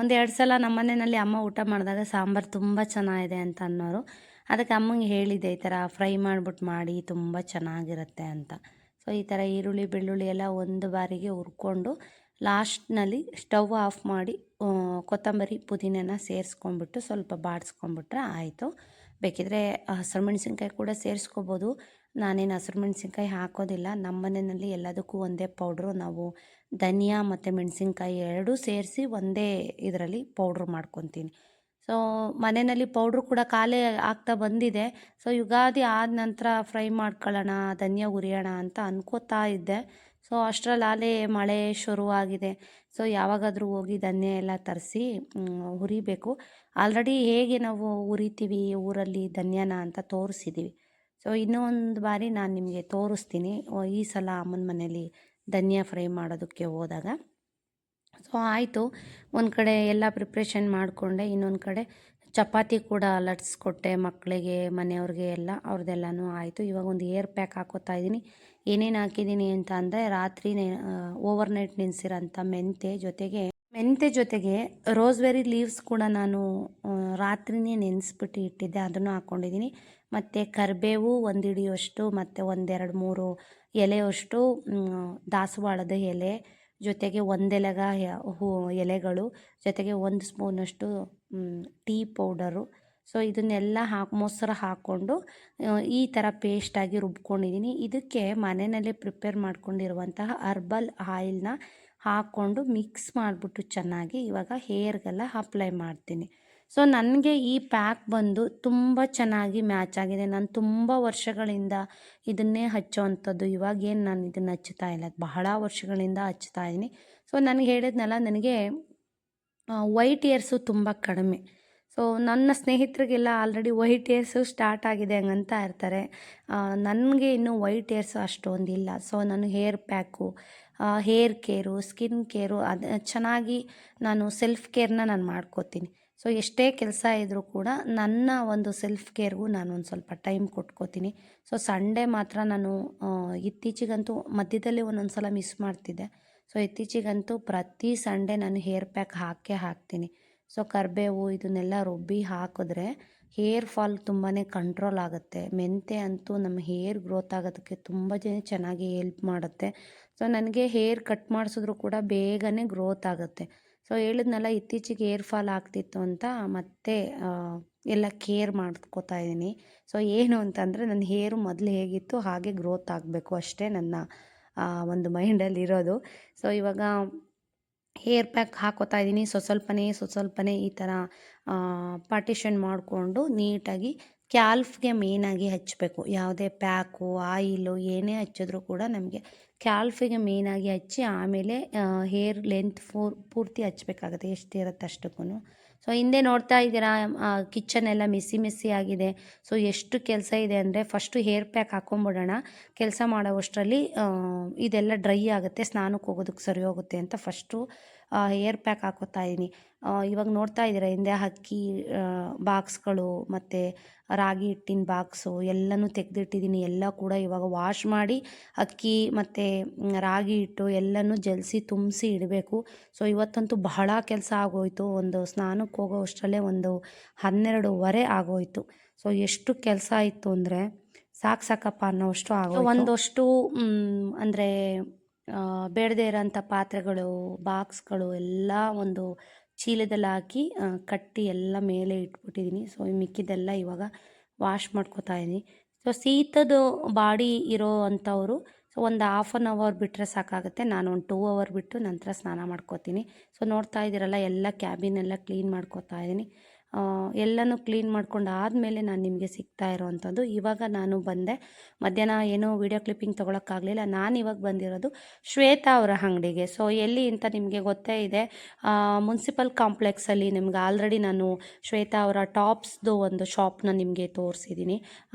1-2 ಸಲ ನಮ್ಮ ಮನೆಯಲ್ಲಿ ಅಮ್ಮ ಊಟ ಮಾಡಿದಾಗ ಸಾಂಬಾರು ತುಂಬ ಚೆನ್ನಾಗಿದೆ ಅಂತ ಅನ್ನೋರು. ಅದಕ್ಕೆ ಅಮ್ಮಂಗೆ ಹೇಳಿದೆ ಈ ಥರ ಫ್ರೈ ಮಾಡಿಬಿಟ್ಟು ಮಾಡಿ ತುಂಬ ಚೆನ್ನಾಗಿರುತ್ತೆ ಅಂತ. ಸೊ ಈ ಥರ ಈರುಳ್ಳಿ ಬೆಳ್ಳುಳ್ಳಿ ಎಲ್ಲ ಒಂದು ಬಾರಿಗೆ ಹುರ್ಕೊಂಡು ಲಾಸ್ಟ್ನಲ್ಲಿ ಸ್ಟವ್ ಆಫ್ ಮಾಡಿ ಕೊತ್ತಂಬರಿ ಪುದೀನನ ಸೇರಿಸ್ಕೊಂಡ್ಬಿಟ್ಟು ಸ್ವಲ್ಪ ಬಾಡಿಸ್ಕೊಂಡ್ಬಿಟ್ರೆ ಆಯಿತು. ಬೇಕಿದ್ರೆ ಹಸಿರು ಮೆಣಸಿನ್ಕಾಯಿ ಕೂಡ ಸೇರಿಸ್ಕೋಬೋದು. ನಾನೇನು ಹಸಿರು ಮೆಣಸಿನ್ಕಾಯಿ ಹಾಕೋದಿಲ್ಲ. ನಮ್ಮ ಮನೆಯಲ್ಲಿ ಎಲ್ಲದಕ್ಕೂ ಒಂದೇ ಪೌಡ್ರು. ನಾವು ಧನಿಯಾ ಮತ್ತು ಮೆಣಸಿನ್ಕಾಯಿ ಎರಡೂ ಸೇರಿಸಿ ಒಂದೇ ಇದರಲ್ಲಿ ಪೌಡ್ರ್ ಮಾಡ್ಕೊತೀನಿ. ಸೊ ಮನೆಯಲ್ಲಿ ಪೌಡ್ರು ಕೂಡ ಖಾಲಿ ಆಗ್ತಾ ಬಂದಿದೆ. ಸೊ ಯುಗಾದಿ ಆದ ನಂತರ ಫ್ರೈ ಮಾಡ್ಕೊಳ್ಳೋಣ, ಧನಿಯಾ ಹುರಿಯೋಣ ಅಂತ ಅನ್ಕೋತಾ ಇದ್ದೆ. ಸೊ ಅಷ್ಟರಲ್ಲಿ ಮಳೆ ಶುರುವಾಗಿದೆ. ಸೊ ಯಾವಾಗಾದರೂ ಹೋಗಿ ಧನಿಯಾ ಎಲ್ಲ ತರಿಸಿ ಹುರಿಬೇಕು. ಆಲ್ರೆಡಿ ಹೇಗೆ ನಾವು ಹುರಿತೀವಿ ಊರಲ್ಲಿ ಧನಿಯಾನ ಅಂತ ತೋರಿಸಿದ್ದೀವಿ. ಸೊ ಇನ್ನೂ ಒಂದು ಬಾರಿ ನಾನು ನಿಮಗೆ ತೋರಿಸ್ತೀನಿ ಈ ಸಲ ಅಮ್ಮನ ಮನೇಲಿ ಧನಿಯಾ ಫ್ರೈ ಮಾಡೋದಕ್ಕೆ ಹೋದಾಗ. ಸೊ ಆಯಿತು, ಒಂದು ಕಡೆ ಎಲ್ಲ ಪ್ರಿಪ್ರೇಷನ್ ಮಾಡಿಕೊಂಡೆ, ಇನ್ನೊಂದು ಕಡೆ ಚಪಾತಿ ಕೂಡ ಲಟ್ಸ್ಕೊಟ್ಟೆ ಮಕ್ಕಳಿಗೆ ಮನೆಯವ್ರಿಗೆ ಎಲ್ಲ ಅವ್ರದ್ದೆಲ್ಲನೂ ಆಯಿತು. ಇವಾಗ ಒಂದು ಏರ್ ಪ್ಯಾಕ್ ಹಾಕೋತಾ ಇದ್ದೀನಿ. ಏನೇನು ಹಾಕಿದ್ದೀನಿ ಅಂತ ಅಂದರೆ ರಾತ್ರಿ ಓವರ್ನೈಟ್ ನೆನೆಸಿರೋಂಥ ಮೆಂತೆ ಜೊತೆಗೆ ರೋಸ್ಬೆರಿ ಲೀವ್ಸ್ ಕೂಡ ನಾನು ರಾತ್ರಿನೇ ನೆನೆಸ್ಬಿಟ್ಟು ಇಟ್ಟಿದ್ದೆ, ಅದನ್ನು ಹಾಕ್ಕೊಂಡಿದ್ದೀನಿ. ಮತ್ತು ಕರಿಬೇವು 1 ಹಿಡಿಯುವಷ್ಟು ಮತ್ತು 1-2-3 ಎಲೆಯಷ್ಟು ದಾಸವಾಳದ ಎಲೆ, ಜೊತೆಗೆ 1 ಎಲೆಗಳು, ಜೊತೆಗೆ 1 ಸ್ಪೂನಷ್ಟು ಟೀ ಪೌಡರು. ಸೊ ಇದನ್ನೆಲ್ಲ ಮೊಸರು ಹಾಕ್ಕೊಂಡು ಈ ಥರ ಪೇಸ್ಟಾಗಿ ರುಬ್ಕೊಂಡಿದ್ದೀನಿ. ಇದಕ್ಕೆ ಮನೆಯಲ್ಲೇ ಪ್ರಿಪೇರ್ ಮಾಡ್ಕೊಂಡಿರುವಂತಹ ಹರ್ಬಲ್ ಆಯಿಲ್ನ ಹಾಕ್ಕೊಂಡು ಮಿಕ್ಸ್ ಮಾಡಿಬಿಟ್ಟು ಚೆನ್ನಾಗಿ ಇವಾಗ ಹೇರ್ಗೆಲ್ಲ ಅಪ್ಲೈ ಮಾಡ್ತೀನಿ. ಸೊ ನನಗೆ ಈ ಪ್ಯಾಕ್ ಬಂದು ತುಂಬ ಚೆನ್ನಾಗಿ ಮ್ಯಾಚ್ ಆಗಿದೆ. ನಾನು ತುಂಬ ವರ್ಷಗಳಿಂದ ಇದನ್ನೇ ಹಚ್ಚೋವಂಥದ್ದು. ಇವಾಗೇನು ನಾನು ಇದನ್ನು ಹಚ್ತಾ ಇಲ್ಲ, ಬಹಳ ವರ್ಷಗಳಿಂದ ಹಚ್ತಾ ಇದ್ದೀನಿ. ಸೊ ನನಗೆ ಹೇಳಿದ್ನಲ್ಲ, ನನಗೆ ವೈಟ್ ಏರ್ಸು ತುಂಬ ಕಡಿಮೆ. ಸೊ ನನ್ನ ಸ್ನೇಹಿತರಿಗೆಲ್ಲ ಆಲ್ರೆಡಿ ವೈಟ್ ಏರ್ಸು ಸ್ಟಾರ್ಟ್ ಆಗಿದೆ ಹಂಗಂತ ಇರ್ತಾರೆ. ನನಗೆ ಇನ್ನೂ ವೈಟ್ ಏರ್ಸು ಅಷ್ಟೊಂದಿಲ್ಲ. ಸೊ ನಾನು hair pack, hair care, skin care ಅದು ಚೆನ್ನಾಗಿ ನಾನು ಸೆಲ್ಫ್ ಕೇರ್ನ ನಾನು ಮಾಡ್ಕೋತೀನಿ. ಸೊ ಎಷ್ಟೇ ಕೆಲಸ ಇದ್ದರೂ ಕೂಡ ನನ್ನ ಒಂದು ಸೆಲ್ಫ್ ಕೇರ್ಗೂ ನಾನು ಒಂದು ಸ್ವಲ್ಪ ಟೈಮ್ ಕೊಟ್ಕೋತೀನಿ. ಸೊ ಸಂಡೇ ಮಾತ್ರ ನಾನು ಇತ್ತೀಚೆಗಂತೂ ಮಧ್ಯದಲ್ಲಿ ಒಂದೊಂದು ಸಲ ಮಿಸ್ ಮಾಡ್ತಿದ್ದೆ. ಸೊ ಇತ್ತೀಚೆಗಂತೂ ಪ್ರತಿ ಸಂಡೇ ನಾನು ಹೇರ್ ಪ್ಯಾಕ್ ಹಾಕ್ತೀನಿ. ಸೊ ಕರಿಬೇವು ಇದನ್ನೆಲ್ಲ ರುಬ್ಬಿ ಹಾಕಿದ್ರೆ ಹೇರ್ ಫಾಲ್ ತುಂಬಾ ಕಂಟ್ರೋಲ್ ಆಗುತ್ತೆ. ಮೆಂತೆ ಅಂತೂ ನಮ್ಮ ಹೇರ್ ಗ್ರೋತ್ ಆಗೋದಕ್ಕೆ ತುಂಬ ಚೆನ್ನಾಗಿ ಹೆಲ್ಪ್ ಮಾಡುತ್ತೆ. ಸೊ ನನಗೆ ಹೇರ್ ಕಟ್ ಮಾಡಿಸಿದ್ರು ಕೂಡ ಬೇಗನೆ ಗ್ರೋತ್ ಆಗುತ್ತೆ. ಸೊ ಹೇಳಿದ್ನಲ್ಲ, ಇತ್ತೀಚೆಗೆ ಹೇರ್ ಫಾಲ್ ಆಗ್ತಿತ್ತು ಅಂತ ಮತ್ತೆ ಎಲ್ಲ ಕೇರ್ ಮಾಡ್ಕೋತಾ ಇದ್ದೀನಿ. ಸೊ ಏನು ಅಂತಂದರೆ ನನ್ನ ಹೇರು ಮೊದಲು ಹೇಗಿತ್ತು ಹಾಗೆ ಗ್ರೋತ್ ಆಗಬೇಕು ಅಷ್ಟೇ ನನ್ನ ಒಂದು ಮೈಂಡಲ್ಲಿರೋದು. ಸೊ ಇವಾಗ ಹೇರ್ ಪ್ಯಾಕ್ ಹಾಕೋತಾ ಇದ್ದೀನಿ. ಸ್ವಲ್ಪನೇ ಈ ಥರ ಪಾರ್ಟಿಷನ್ ಮಾಡಿಕೊಂಡು ನೀಟಾಗಿ ಕ್ಯಾಲ್ಫ್ಗೆ ಮೇಯ್ನಾಗಿ ಹಚ್ಚಬೇಕು. ಯಾವುದೇ ಪ್ಯಾಕು ಆಯಿಲು ಏನೇ ಹಚ್ಚಿದ್ರೂ ಕೂಡ ನಮಗೆ ಕ್ಯಾಲ್ಫಿಗೆ ಮೇಯ್ನಾಗಿ ಹಚ್ಚಿ ಆಮೇಲೆ ಹೇರ್ ಲೆಂತ್ ಪೂರ್ತಿ ಹಚ್ಚಬೇಕಾಗುತ್ತೆ, ಎಷ್ಟಿರುತ್ತೆ ಅಷ್ಟಕ್ಕೂ. ಸೊ ಹಿಂದೆ ನೋಡ್ತಾ ಇದ್ದೀರಾ ಕಿಚನ್ ಎಲ್ಲ ಮೆಸ್ಸಿ ಮೆಸ್ಸಿ ಆಗಿದೆ. ಸೊ ಎಷ್ಟು ಕೆಲಸ ಇದೆ ಅಂದರೆ ಫಸ್ಟು ಹೇರ್ ಪ್ಯಾಕ್ ಹಾಕ್ಕೊಂಬಿಡೋಣ, ಕೆಲಸ ಮಾಡೋವಷ್ಟರಲ್ಲಿ ಇದೆಲ್ಲ ಡ್ರೈ ಆಗುತ್ತೆ, ಸ್ನಾನಕ್ಕೆ ಹೋಗೋದಕ್ಕೆ ಸರಿ ಹೋಗುತ್ತೆ ಅಂತ ಫಸ್ಟು ಹೇರ್ ಪ್ಯಾಕ್ ಹಾಕೋತಾ ಇದ್ದೀನಿ. ಇವಾಗ ನೋಡ್ತಾ ಇದ್ದೀರಾ ಹಿಂದೆ ಅಕ್ಕಿ ಬಾಕ್ಸ್ಗಳು ಮತ್ತು ರಾಗಿ ಹಿಟ್ಟಿನ ಬಾಕ್ಸು ಎಲ್ಲನೂ ತೆಗೆದಿಟ್ಟಿದ್ದೀನಿ. ಎಲ್ಲ ಕೂಡ ಇವಾಗ ವಾಶ್ ಮಾಡಿ ಅಕ್ಕಿ ಮತ್ತು ರಾಗಿ ಹಿಟ್ಟು ಎಲ್ಲನೂ ಜಲ್ಸಿ ತುಂಬಿಸಿ ಇಡಬೇಕು. ಸೊ ಇವತ್ತಂತೂ ಬಹಳ ಕೆಲಸ ಆಗೋಯಿತು. ಒಂದು ಸ್ನಾನಕ್ಕೆ ಹೋಗೋ ಅಷ್ಟರಲ್ಲೇ ಒಂದು 12:30 ಆಗೋಯಿತು. ಸೊ ಎಷ್ಟು ಕೆಲಸ ಇತ್ತು ಅಂದರೆ ಸಾಕಪ್ಪ ಅನ್ನೋಷ್ಟು ಆಗೋಯ್ತು. ಒಂದಷ್ಟು ಅಂದರೆ ಬೇಡದೇ ಇರೋಂಥ ಪಾತ್ರೆಗಳು, ಬಾಕ್ಸ್ಗಳು ಎಲ್ಲ ಒಂದು ಚೀಲದಲ್ಲಿ ಹಾಕಿ ಕಟ್ಟಿ ಎಲ್ಲ ಮೇಲೆ ಇಟ್ಬಿಟ್ಟಿದ್ದೀನಿ. ಸೊ ಮಿಕ್ಕಿದ್ದೆಲ್ಲ ಇವಾಗ ವಾಶ್ ಮಾಡ್ಕೊತಾ ಇದ್ದೀನಿ. ಸೊ ಶೀತದ ಬಾಡಿ ಇರೋ ಅಂಥವರು ಸೊ ಒಂದು 1/2 ಅವರ್ ಬಿಟ್ಟರೆ ಸಾಕಾಗುತ್ತೆ. ನಾನು ಒಂದು 2 ಅವರ್ ಬಿಟ್ಟು ನಂತರ ಸ್ನಾನ ಮಾಡ್ಕೋತೀನಿ. ಸೊ ನೋಡ್ತಾ ಇದ್ದೀರಲ್ಲ ಎಲ್ಲ ಕ್ಯಾಬಿನೆಲ್ಲ ಕ್ಲೀನ್ ಮಾಡ್ಕೋತಾ ಇದ್ದೀನಿ. ಎಲ್ಲನೂ ಕ್ಲೀನ್ ಮಾಡ್ಕೊಂಡು ಆದಮೇಲೆ ನಾನು ನಿಮಗೆ ಸಿಗ್ತಾ ಇರೋವಂಥದ್ದು. ಇವಾಗ ನಾನು ಬಂದೆ, ಮಧ್ಯಾಹ್ನ ಏನೋ ವೀಡಿಯೋ ಕ್ಲಿಪ್ಪಿಂಗ್ ತೊಗೊಳಕ್ಕಾಗಲಿಲ್ಲ. ನಾನು ಇವಾಗ ಬಂದಿರೋದು ಶ್ವೇತಾ ಅವರ ಅಂಗಡಿಗೆ. ಸೊ ಎಲ್ಲಿ ಅಂತ ನಿಮಗೆ ಗೊತ್ತೇ ಇದೆ, ಮುನ್ಸಿಪಲ್ ಕಾಂಪ್ಲೆಕ್ಸಲ್ಲಿ ನಿಮ್ಗೆ ಆಲ್ರೆಡಿ ನಾನು ಶ್ವೇತಾ ಅವರ ಟಾಪ್ಸ್ದು ಒಂದು ಶಾಪ್ನ ನಿಮಗೆ ತೋರಿಸಿದ್ದೀನಿ.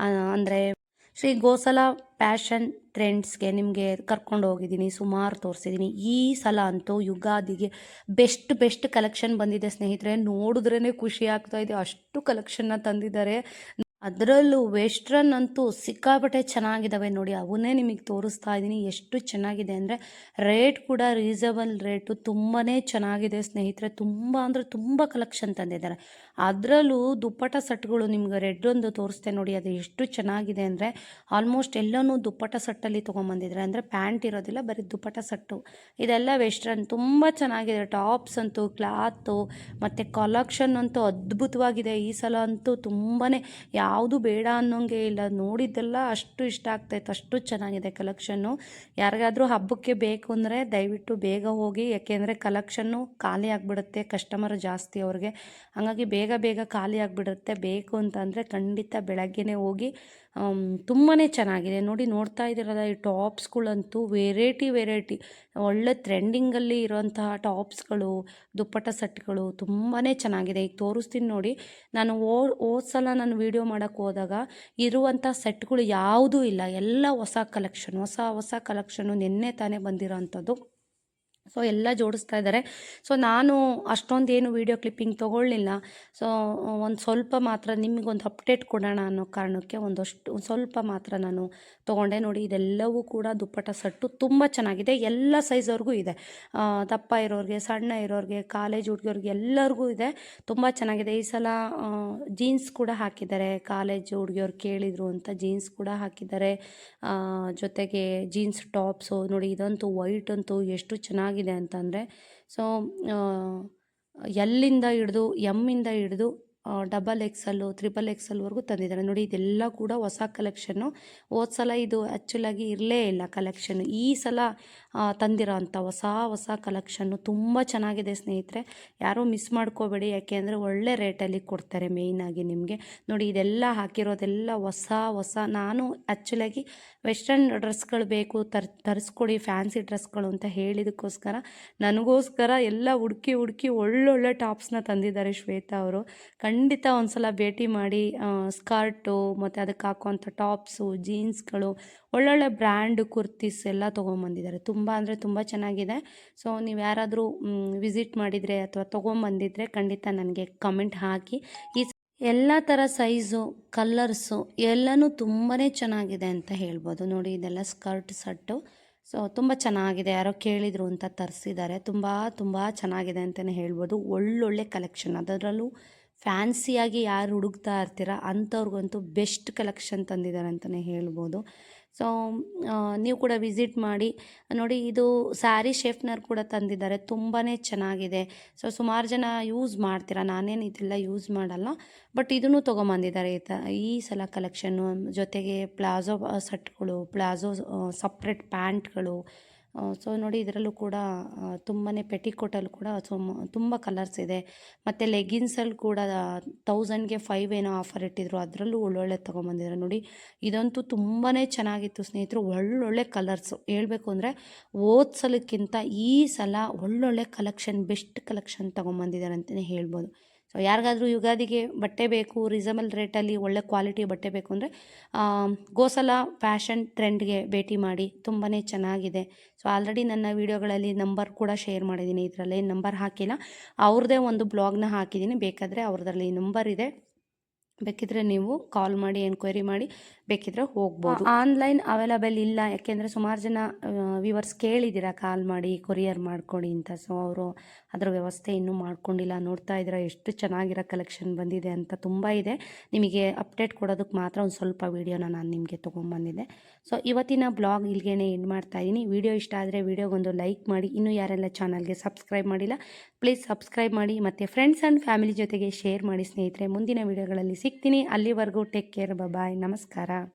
ಅಂದರೆ ಶ್ರೀ ಗೋಸಲ ಪ್ಯಾಷನ್ ಟ್ರೆಂಡ್ಸ್ಗೆ ನಿಮಗೆ ಕರ್ಕೊಂಡು ಹೋಗಿದ್ದೀನಿ, ಸುಮಾರು ತೋರಿಸಿದ್ದೀನಿ. ಈ ಸಲ ಅಂತೂ ಯುಗಾದಿಗೆ ಬೆಸ್ಟ್ ಕಲೆಕ್ಷನ್ ಬಂದಿದೆ ಸ್ನೇಹಿತರೆ. ನೋಡಿದ್ರೇ ಖುಷಿ ಆಗ್ತಾ ಇದೆ, ಅಷ್ಟು ಕಲೆಕ್ಷನ್ನ ತಂದಿದ್ದಾರೆ. ಅದರಲ್ಲೂ ವೆಸ್ಟ್ರನ್ ಅಂತೂ ಸಿಕ್ಕಾಪಟ್ಟೆ ಚೆನ್ನಾಗಿದ್ದಾವೆ ನೋಡಿ, ಅವನ್ನೇ ನಿಮಗೆ ತೋರಿಸ್ತಾ ಇದ್ದೀನಿ. ಎಷ್ಟು ಚೆನ್ನಾಗಿದೆ ಅಂದರೆ ರೇಟ್ ಕೂಡ ರೀಸನಬಲ್ ರೇಟು, ತುಂಬಾ ಚೆನ್ನಾಗಿದೆ ಸ್ನೇಹಿತರೆ. ತುಂಬ ಅಂದರೆ ತುಂಬ ಕಲೆಕ್ಷನ್ ತಂದಿದ್ದಾರೆ. ಅದರಲ್ಲೂ ದುಪ್ಪಟ ಸೆಟ್ಗಳು ನಿಮ್ಗೆ ರೆಡ್ ಒಂದು ತೋರಿಸ್ತೆ ನೋಡಿ, ಅದು ಎಷ್ಟು ಚೆನ್ನಾಗಿದೆ ಅಂದರೆ ಆಲ್ಮೋಸ್ಟ್ ಎಲ್ಲನೂ ದುಪ್ಪಟ ಸೆಟ್ಟಲ್ಲಿ ತೊಗೊಂಬಂದಿದ್ದಾರೆ. ಅಂದರೆ ಪ್ಯಾಂಟ್ ಇರೋದಿಲ್ಲ, ಬರೀ ದುಪ್ಪಟ ಸೆಟ್ಟು. ಇದೆಲ್ಲ ವೆಸ್ಟ್ರನ್ ತುಂಬ ಚೆನ್ನಾಗಿದೆ. ಟಾಪ್ಸ್ ಅಂತೂ, ಕ್ಲಾತು ಮತ್ತು ಕಲೆಕ್ಷನ್ ಅಂತೂ ಅದ್ಭುತವಾಗಿದೆ. ಈ ಸಲ ಅಂತೂ ತುಂಬಾ ಯಾವುದು ಬೇಡ ಅನ್ನೋಂಗೆ ಇಲ್ಲ. ನೋಡಿದ್ದೆಲ್ಲ ಅಷ್ಟು ಇಷ್ಟ ಆಗ್ತಾಯಿತ್ತು, ಅಷ್ಟು ಚೆನ್ನಾಗಿದೆ ಕಲೆಕ್ಷನ್ನು. ಯಾರಿಗಾದರೂ ಹಬ್ಬಕ್ಕೆ ಬೇಕು ಅಂದರೆ ದಯವಿಟ್ಟು ಬೇಗ ಹೋಗಿ, ಯಾಕೆಂದರೆ ಕಲೆಕ್ಷನ್ನು ಖಾಲಿ ಆಗಿಬಿಡುತ್ತೆ, ಕಸ್ಟಮರ್ ಜಾಸ್ತಿ ಅವ್ರಿಗೆ. ಹಾಗಾಗಿ ಬೇಗ ಖಾಲಿ ಆಗಿಬಿಡುತ್ತೆ. ಬೇಕು ಅಂತಂದರೆ ಖಂಡಿತ ಬೆಳಗ್ಗೆನೇ ಹೋಗಿ. ತುಂಬಾ ಚೆನ್ನಾಗಿದೆ ನೋಡಿ. ನೋಡ್ತಾ ಇದ್ದೀರಲ್ಲ ಈ ಟಾಪ್ಸ್ಗಳಂತೂ ವೆರೈಟಿ ಒಳ್ಳೆ ಟ್ರೆಂಡಿಂಗಲ್ಲಿ ಇರೋಂತಹ ಟಾಪ್ಸ್ಗಳು, ದುಪ್ಪಟ್ಟ ಸೆಟ್ಗಳು ತುಂಬಾ ಚೆನ್ನಾಗಿದೆ. ಈಗ ತೋರಿಸ್ತೀನಿ ನೋಡಿ. ನಾನು ಹೋದ ಸಲ ನಾನು ವೀಡಿಯೋ ಮಾಡೋಕ್ಕೆ ಹೋದಾಗ ಇರುವಂಥ ಸೆಟ್ಗಳು ಯಾವುದೂ ಇಲ್ಲ, ಎಲ್ಲ ಹೊಸ ಕಲೆಕ್ಷನ್ನು ನಿನ್ನೆ ತಾನೇ ಬಂದಿರೋ ಅಂಥದ್ದು. ಸೊ ಎಲ್ಲ ಜೋಡಿಸ್ತಾ ಇದ್ದಾರೆ. ಸೊ ನಾನು ಅಷ್ಟೊಂದೇನು ವೀಡಿಯೋ ಕ್ಲಿಪ್ಪಿಂಗ್ ತೊಗೊಳ್ಳಿಲ್ಲ. ಸೊ ಒಂದು ಸ್ವಲ್ಪ ಮಾತ್ರ ನಿಮಗೊಂದು ಅಪ್ಡೇಟ್ ಕೊಡೋಣ ಅನ್ನೋ ಕಾರಣಕ್ಕೆ ಒಂದು ಸ್ವಲ್ಪ ಮಾತ್ರ ನಾನು ತೊಗೊಂಡೆ. ನೋಡಿ ಇದೆಲ್ಲವೂ ಕೂಡ ದುಪ್ಪಟ್ಟ ಸೆಟ್ಟು ತುಂಬ ಚೆನ್ನಾಗಿದೆ. ಎಲ್ಲ ಸೈಜವ್ರಿಗೂ ಇದೆ, ದಪ್ಪ ಇರೋರಿಗೆ, ಸಣ್ಣ ಇರೋರಿಗೆ, ಕಾಲೇಜ್ ಹುಡುಗಿಯವ್ರಿಗೆ ಎಲ್ಲರಿಗೂ ಇದೆ. ತುಂಬ ಚೆನ್ನಾಗಿದೆ. ಈ ಸಲ ಜೀನ್ಸ್ ಕೂಡ ಹಾಕಿದ್ದಾರೆ, ಕಾಲೇಜ್ ಹುಡುಗಿಯವ್ರು ಕೇಳಿದರು ಅಂತ ಜೀನ್ಸ್ ಕೂಡ ಹಾಕಿದ್ದಾರೆ. ಜೊತೆಗೆ ಜೀನ್ಸ್ ಟಾಪ್ಸು ನೋಡಿ, ಇದಂತೂ ವೈಟ್ ಅಂತೂ ಎಷ್ಟು ಚೆನ್ನಾಗಿದೆ ಅಂತಂದರೆ. ಸೊ ಎಲ್ಲಿಂದ ಹಿಡಿದು ಎಮ್ಮಿಂದ ಹಿಡಿದು XXL, XXLವರೆಗೂ ತಂದಿದ್ದಾರೆ ನೋಡಿ. ಇದೆಲ್ಲ ಕೂಡ ಹೊಸ ಕಲೆಕ್ಷನ್ನು. ಹೋದ ಸಲ ಇದು ಆ್ಯಕ್ಚುಲಾಗಿ ಇರಲೇ ಇಲ್ಲ ಕಲೆಕ್ಷನ್ನು. ಈ ಸಲ ತಂದಿರೋ ಅಂಥ ಹೊಸ ಕಲೆಕ್ಷನ್ನು ತುಂಬ ಚೆನ್ನಾಗಿದೆ ಸ್ನೇಹಿತರೆ. ಯಾರೂ ಮಿಸ್ ಮಾಡ್ಕೋಬೇಡಿ, ಯಾಕೆಂದರೆ ಒಳ್ಳೆ ರೇಟಲ್ಲಿ ಕೊಡ್ತಾರೆ ಮೇಯ್ನಾಗಿ ನಿಮಗೆ. ನೋಡಿ ಇದೆಲ್ಲ ಹಾಕಿರೋದೆಲ್ಲ ಹೊಸ. ನಾನು ಆ್ಯಕ್ಚುಲಾಗಿ ವೆಸ್ಟರ್ನ್ ಡ್ರೆಸ್ಗಳು ಬೇಕು ತರಿಸ್ಕೊಡಿ, ಫ್ಯಾನ್ಸಿ ಡ್ರೆಸ್ಗಳು ಅಂತ ಹೇಳಿದಕ್ಕೋಸ್ಕರ ನನಗೋಸ್ಕರ ಎಲ್ಲ ಹುಡುಕಿ ಒಳ್ಳೊಳ್ಳೆ ಟಾಪ್ಸ್ನ ತಂದಿದ್ದಾರೆ ಶ್ವೇತಾ ಅವರು. ಖಂಡಿತ ಒಂದು ಸಲ ಭೇಟಿ ಮಾಡಿ. ಸ್ಕರ್ಟು ಮತ್ತು ಅದಕ್ಕೆ ಹಾಕುವಂಥ ಟಾಪ್ಸು, ಜೀನ್ಸ್ಗಳು, ಒಳ್ಳೊಳ್ಳೆ ಬ್ರ್ಯಾಂಡ್ ಕುರ್ತೀಸ್ ಎಲ್ಲ ತೊಗೊಂಬಂದಿದ್ದಾರೆ. ತುಂಬ ಅಂದರೆ ತುಂಬ ಚೆನ್ನಾಗಿದೆ. ಸೊ ನೀವು ಯಾರಾದರೂ ವಿಸಿಟ್ ಮಾಡಿದರೆ ಅಥವಾ ತೊಗೊಂಬಂದಿದ್ರೆ ಖಂಡಿತ ನನಗೆ ಕಮೆಂಟ್ ಹಾಕಿ. ಈ ಎಲ್ಲ ಥರ ಸೈಜು, ಕಲರ್ಸು ಎಲ್ಲನೂ ತುಂಬಾ ಚೆನ್ನಾಗಿದೆ ಅಂತ ಹೇಳ್ಬೋದು. ನೋಡಿ ಇದೆಲ್ಲ ಸ್ಕರ್ಟ್ ಸೆಟ್ಟು. ಸೊ ತುಂಬ ಚೆನ್ನಾಗಿದೆ, ಯಾರೋ ಕೇಳಿದರು ಅಂತ ತರಿಸಿದ್ದಾರೆ. ತುಂಬ ಚೆನ್ನಾಗಿದೆ ಅಂತಲೇ ಹೇಳ್ಬೋದು. ಒಳ್ಳೊಳ್ಳೆ ಕಲೆಕ್ಷನ್, ಅದರಲ್ಲೂ ಫ್ಯಾನ್ಸಿಯಾಗಿ ಯಾರು ಹುಡುಕ್ತಾ ಇರ್ತೀರ ಅಂಥವ್ರಿಗಂತೂ ಬೆಸ್ಟ್ ಕಲೆಕ್ಷನ್ ತಂದಿದ್ದಾರೆ ಅಂತಲೇ ಹೇಳ್ಬೋದು. ಸೊ ನೀವು ಕೂಡ ವಿಸಿಟ್ ಮಾಡಿ ನೋಡಿ. ಇದು ಸ್ಯಾರಿ ಶೇಫ್ನರ್ ಕೂಡ ತಂದಿದ್ದಾರೆ, ತುಂಬಾ ಚೆನ್ನಾಗಿದೆ. ಸೊ ಸುಮಾರು ಜನ ಯೂಸ್ ಮಾಡ್ತೀರಾ, ನಾನೇನು ಇದೆಲ್ಲ ಯೂಸ್ ಮಾಡಲ್ಲ, ಬಟ್ ಇದನ್ನು ತೊಗೊಂಬಂದಿದ್ದಾರೆ ಈ ಸಲ ಕಲೆಕ್ಷನ್ನು. ಜೊತೆಗೆ ಪ್ಲಾಜೋ ಸೆಟ್ಗಳು, ಪ್ಲಾಜೋ ಸಪ್ರೇಟ್ ಪ್ಯಾಂಟ್ಗಳು. ಸೊ ನೋಡಿ ಇದರಲ್ಲೂ ಕೂಡ ತುಂಬಾ ಪೆಟಿಕೋಟಲ್ಲಿ ಕೂಡ ತುಂಬ ಕಲರ್ಸ್ ಇದೆ. ಮತ್ತು ಲೆಗಿನ್ಸಲ್ಲಿ ಕೂಡ 1000ಗೆ 5 ಏನೋ ಆಫರ್ ಇಟ್ಟಿದ್ರು, ಅದರಲ್ಲೂ ಒಳ್ಳೊಳ್ಳೆ ತೊಗೊಂಬಂದಿದ್ದಾರೆ ನೋಡಿ. ಇದಂತೂ ತುಂಬಾ ಚೆನ್ನಾಗಿತ್ತು ಸ್ನೇಹಿತರು. ಒಳ್ಳೊಳ್ಳೆ ಕಲರ್ಸು ಹೇಳಬೇಕು ಅಂದರೆ ಹೋದ ಸಲಕ್ಕಿಂತ ಈ ಸಲ ಒಳ್ಳೊಳ್ಳೆ ಕಲೆಕ್ಷನ್, ಬೆಸ್ಟ್ ಕಲೆಕ್ಷನ್ ತೊಗೊಂಬಂದಿದ್ದಾರೆ ಅಂತಲೇ ಹೇಳ್ಬೋದು. ಸೊ ಯಾರಿಗಾದರೂ ಯುಗಾದಿಗೆ ಬಟ್ಟೆ ಬೇಕು, ರೀಸನಬಲ್ ರೇಟಲ್ಲಿ ಒಳ್ಳೆ ಕ್ವಾಲಿಟಿ ಬಟ್ಟೆ ಬೇಕು ಅಂದರೆ ಗೋಸಲ ಫ್ಯಾಷನ್ ಟ್ರೆಂಡ್ಗೆ ಭೇಟಿ ಮಾಡಿ, ತುಂಬಾ ಚೆನ್ನಾಗಿದೆ. ಸೊ ಆಲ್ರೆಡಿ ನನ್ನ ವೀಡಿಯೋಗಳಲ್ಲಿ ನಂಬರ್ ಕೂಡ ಶೇರ್ ಮಾಡಿದ್ದೀನಿ, ಇದರಲ್ಲಿ ನಂಬರ್ ಹಾಕಿಲ್ಲ, ಅವ್ರದ್ದೇ ಒಂದು ಬ್ಲಾಗ್ನ ಹಾಕಿದ್ದೀನಿ, ಬೇಕಾದರೆ ಅವ್ರದ್ರಲ್ಲಿ ನಂಬರ್ ಇದೆ, ಬೇಕಿದ್ರೆ ನೀವು ಕಾಲ್ ಮಾಡಿ ಎನ್ಕ್ವೈರಿ ಮಾಡಿ ಬೇಕಿದ್ರೆ ಹೋಗ್ಬೋದು. ಆನ್ಲೈನ್ ಅವೈಲಬಲ್ ಇಲ್ಲ, ಯಾಕೆಂದರೆ ಸುಮಾರು ಜನ ವ್ಯೂವರ್ಸ್ ಕೇಳಿದ್ದೀರಾ ಕಾಲ್ ಮಾಡಿ ಕೊರಿಯರ್ ಮಾಡ್ಕೊಡಿ ಅಂತ. ಸೊ ಅವರು ಅದರ ವ್ಯವಸ್ಥೆ ಇನ್ನೂ ಮಾಡ್ಕೊಂಡಿಲ್ಲ. ನೋಡ್ತಾ ಇದ್ದೀರಾ ಎಷ್ಟು ಚೆನ್ನಾಗಿರೋ ಕಲೆಕ್ಷನ್ ಬಂದಿದೆ ಅಂತ, ತುಂಬ ಇದೆ. ನಿಮಗೆ ಅಪ್ಡೇಟ್ ಕೊಡೋದಕ್ಕೆ ಮಾತ್ರ ಒಂದು ಸ್ವಲ್ಪ ವೀಡಿಯೋನ ನಾನು ನಿಮಗೆ ತೊಗೊಂಬಂದಿದ್ದೆ. ಸೊ ಇವತ್ತಿನ ಬ್ಲಾಗ್ ಇಲ್ಲಿಗೆ ಎಂಡ್ ಮಾಡ್ತಾ ಇದ್ದೀನಿ. ವಿಡಿಯೋ ಇಷ್ಟ ಆದರೆ ವಿಡಿಯೋಗೊಂದು ಲೈಕ್ ಮಾಡಿ, ಇನ್ನೂ ಯಾರೆಲ್ಲ ಚಾನಲ್ಗೆ ಸಬ್ಸ್ಕ್ರೈಬ್ ಮಾಡಿಲ್ಲ ಪ್ಲೀಸ್ ಸಬ್ಸ್ಕ್ರೈಬ್ ಮಾಡಿ, ಮತ್ತು ಫ್ರೆಂಡ್ಸ್ ಆ್ಯಂಡ್ ಫ್ಯಾಮಿಲಿ ಜೊತೆಗೆ ಶೇರ್ ಮಾಡಿ ಸ್ನೇಹಿತರೆ. ಮುಂದಿನ ವಿಡಿಯೋಗಳಲ್ಲಿ ಸಿಗ್ತೀನಿ. ಅಲ್ಲಿವರೆಗೂ ಟೇಕ್ ಕೇರ್, ಬಾಯ್, ನಮಸ್ಕಾರ.